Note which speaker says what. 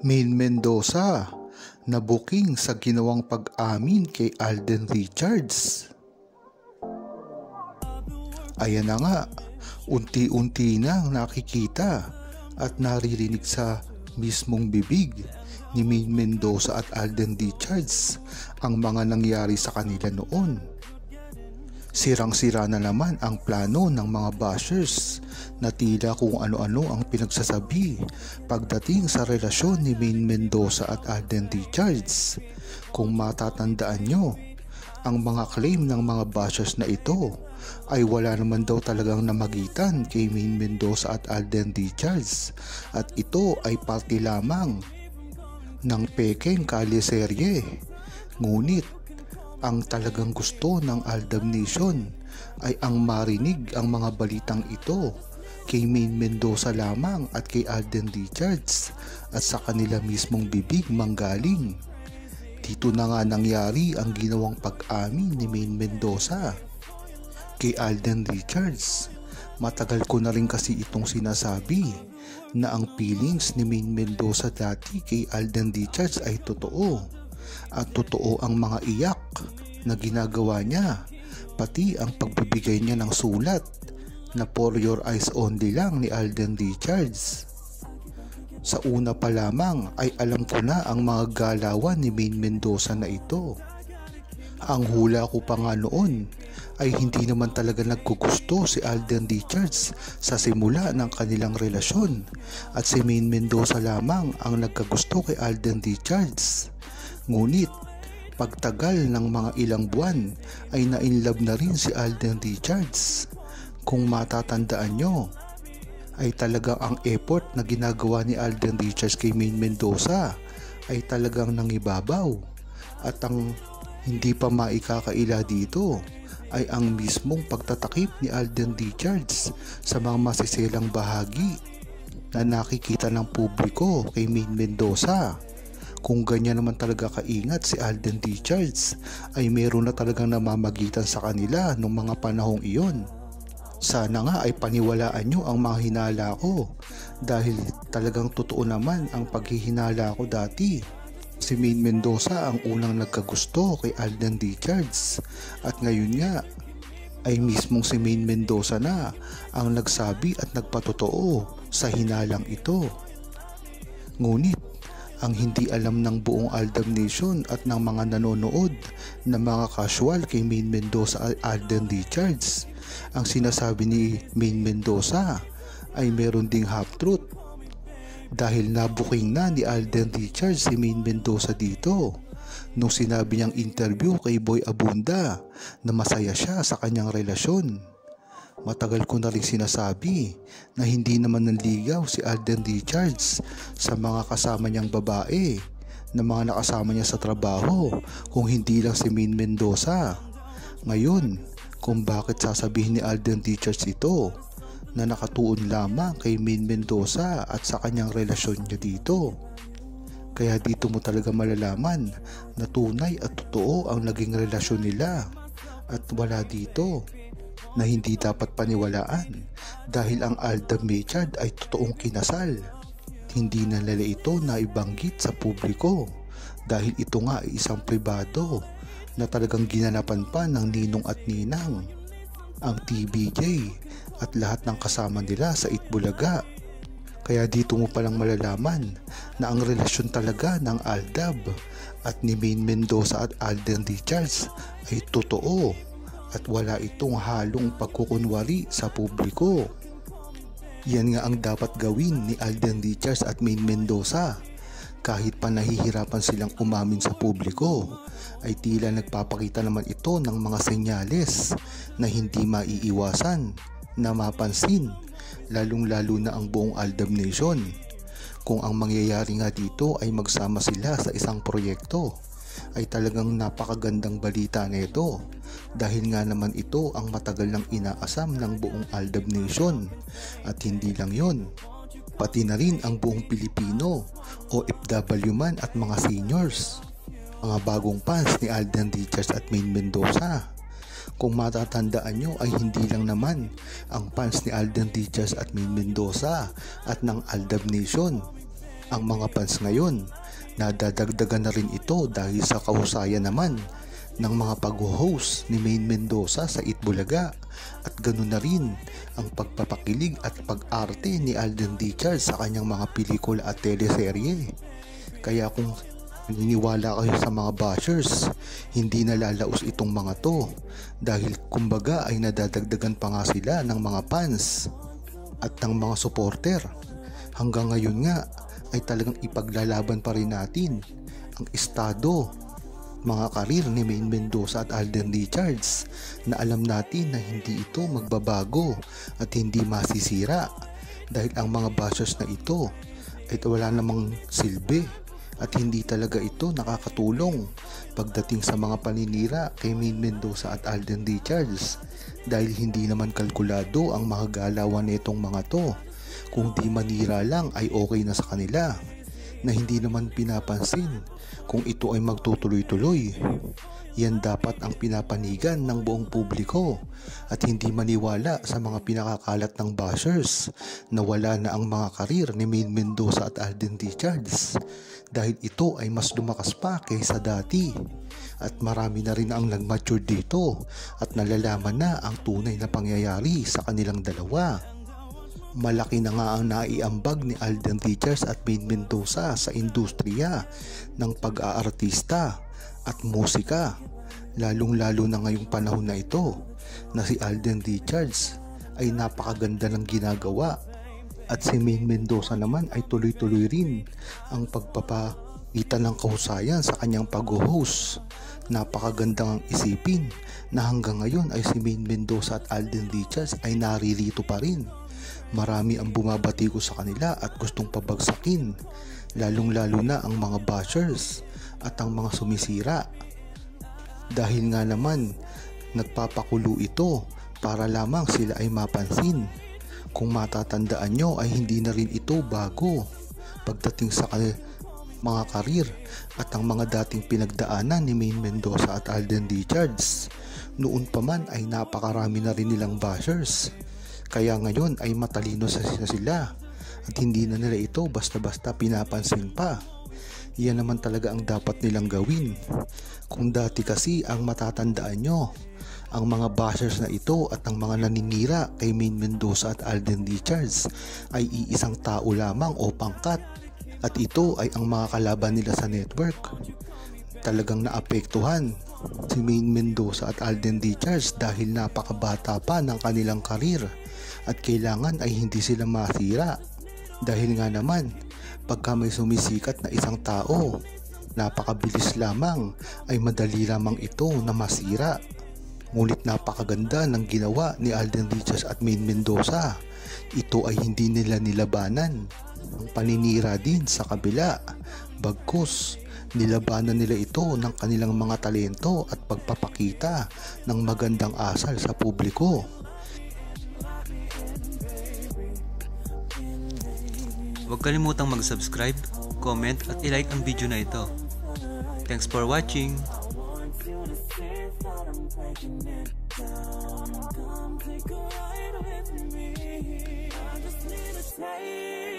Speaker 1: Maine Mendoza na booking sa ginawang pag-amin kay Alden Richards. Ayan na nga, unti-unti nang nakikita at naririnig sa mismong bibig ni Maine Mendoza at Alden Richards ang mga nangyari sa kanila noon. Sirang-sira na naman ang plano ng mga bashers na tila kung ano-ano ang pinagsasabi pagdating sa relasyon ni Maine Mendoza at Alden Richards. Kung matatandaan nyo, ang mga claim ng mga bashers na ito ay wala naman daw talagang namagitan kay Maine Mendoza at Alden Richards at ito ay parte lamang ng pekeng kaliserye. Ngunit ang talagang gusto ng Aldab Nation ay ang marinig ang mga balitang ito kay Maine Mendoza lamang at kay Alden Richards at sa kanila mismong bibig manggaling. Dito na nga nangyari ang ginawang pag-amin ni Maine Mendoza kay Alden Richards. Matagal ko na rin kasi itong sinasabi na ang feelings ni Maine Mendoza dati kay Alden Richards ay totoo. At totoo ang mga iyak na ginagawa niya, pati ang pagbibigay niya ng sulat na for your eyes only lang ni Alden Richards. Sa una pa lamang ay alam ko na ang mga galawan ni Maine Mendoza na ito. Ang hula ko pa nga noon ay hindi naman talaga nagkugusto si Alden Richards sa simula ng kanilang relasyon at si Maine Mendoza lamang ang nagkagusto kay Alden Richards. Ngunit pagtagal ng mga ilang buwan ay na-inlove na rin si Alden Richards. Kung matatandaan nyo, ay talagang ang effort na ginagawa ni Alden Richards kay Maine Mendoza ay talagang nangibabaw. At ang hindi pa maikakaila dito ay ang mismong pagtatakip ni Alden Richards sa mga masiselang bahagi na nakikita ng publiko kay Maine Mendoza. Kung ganyan naman talaga kaingat si Alden Richards ay meron na talagang namamagitan sa kanila noong mga panahong iyon. Sana nga ay paniwalaan nyo ang mga hinala ko dahil talagang totoo naman ang paghihinala ko dati. Si Maine Mendoza ang unang nagkagusto kay Alden Richards at ngayon nga ay mismong si Maine Mendoza na ang nagsabi at nagpatotoo sa hinalang ito. Ngunit ang hindi alam ng buong Aldab Nation at ng mga nanonood na mga casual kay Maine Mendoza at Alden Richards, ang sinasabi ni Maine Mendoza ay meron ding half-truth dahil nabuking na ni Alden Richards si Maine Mendoza dito nung sinabi niyang interview kay Boy Abunda na masaya siya sa kanyang relasyon. Matagal ko na rin sinasabi na hindi naman nanligaw si Alden Richards sa mga kasama niyang babae na mga nakasama niya sa trabaho kung hindi lang si Maine Mendoza. Ngayon, kung bakit sasabihin ni Alden Richards ito na nakatuon lamang kay Maine Mendoza at sa kanyang relasyon niya dito. Kaya dito mo talaga malalaman na tunay at totoo ang naging relasyon nila at wala dito na hindi dapat paniwalaan dahil ang Aldab Richard ay totoong kinasal. Hindi na nila ito na ibanggit sa publiko dahil ito nga ay isang pribado na talagang ginanapan pa ng ninong at ninang, ang TBJ at lahat ng kasama nila sa Itbulaga. Kaya dito mo palang malalaman na ang relasyon talaga ng Aldab at ni Maine Mendoza at Alden Richards ay totoo at wala itong halong pagkukunwari sa publiko. Yan nga ang dapat gawin ni Alden Richards at Maine Mendoza. Kahit pa nahihirapan silang umamin sa publiko, ay tila nagpapakita naman ito ng mga senyales na hindi maiiwasan na mapansin, lalong-lalo na ang buong Aldab Nation. Kung ang mangyayari nga dito ay magsama sila sa isang proyekto, ay talagang napakagandang balita nito dahil nga naman ito ang matagal nang inaasam ng buong Aldab Nation at hindi lang yon, pati na rin ang buong Pilipino, OFW man at mga seniors, mga bagong fans ni Alden Richards at Maine Mendoza. Kung matatandaan nyo ay hindi lang naman ang fans ni Alden Richards at Maine Mendoza at ng Aldab Nation ang mga fans ngayon. Nadadagdagan na rin ito dahil sa kahusayan naman ng mga pag-host ni Maine Mendoza sa Itbulaga at ganoon na rin ang pagpapakilig at pag-arte ni Alden Richards sa kanyang mga pelikula at teleserye. Kaya kung naniniwala kayo sa mga bashers, hindi nalalaos itong mga to dahil kumbaga ay nadadagdagan pa nga sila ng mga fans at ng mga supporter. Hanggang ngayon nga ay talagang ipaglalaban pa rin natin ang estado, mga karir ni Maine Mendoza at Alden Richards na alam natin na hindi ito magbabago at hindi masisira dahil ang mga bashers na ito ay wala namang silbi at hindi talaga ito nakakatulong pagdating sa mga paninira kay Maine Mendoza at Alden Richards dahil hindi naman kalkulado ang mga galawan nitong mga to. Kung di manira lang ay okay na sa kanila na hindi naman pinapansin kung ito ay magtutuloy-tuloy. Yan dapat ang pinapanigan ng buong publiko at hindi maniwala sa mga pinakakalat ng bashers na wala na ang mga karir ni Maine Mendoza at Alden Richards dahil ito ay mas lumakas pa kaysa dati at marami na rin ang nag-mature dito at nalalaman na ang tunay na pangyayari sa kanilang dalawa. Malaki na nga ang naiambag ni Alden Richards at Maine Mendoza sa industriya ng pag-aartista at musika, lalong-lalo na ngayong panahon na ito na si Alden Richards ay napakaganda ng ginagawa at si Maine Mendoza naman ay tuloy-tuloy rin ang pagpapakita ng kahusayan sa kanyang pag-host. Napakagandang isipin na hanggang ngayon ay si Maine Mendoza at Alden Richards ay naririto pa rin. Marami ang bumabati ko sa kanila at gustong pabagsakin, lalong-lalo na ang mga bashers at ang mga sumisira. Dahil nga naman, nagpapakulo ito para lamang sila ay mapansin. Kung matatandaan nyo ay hindi na rin ito bago pagdating sa mga karir at ang mga dating pinagdaanan ni Maine Mendoza at Alden Richards. Noon pa man ay napakarami na rin nilang bashers. Kaya ngayon ay matalino sa sila at hindi na nila ito basta-basta pinapansin pa. Yan naman talaga ang dapat nilang gawin. Kung dati kasi ang matatandaan nyo, ang mga bashers na ito at ang mga naninira kay Maine Mendoza at Alden Richards ay iisang tao lamang o pangkat at ito ay ang mga kalaban nila sa network. Talagang naapektuhan si Maine Mendoza at Alden Richards dahil napakabata pa ng kanilang karir at kailangan ay hindi sila masira dahil nga naman pagka may sumisikat na isang tao, napakabilis lamang ay madali lamang ito na masira. Ngunit napakaganda ng ginawa ni Alden Richards at Maine Mendoza. Ito ay hindi nila nilabanan ang paninira din sa kabila, bagkus nilabanan nila ito ng kanilang mga talento at pagpapakita ng magandang asal sa publiko.
Speaker 2: Huwag kalimutang mag-subscribe, comment at i-like ang video na ito. Thanks for watching! Come take a ride with me. I just need a taste.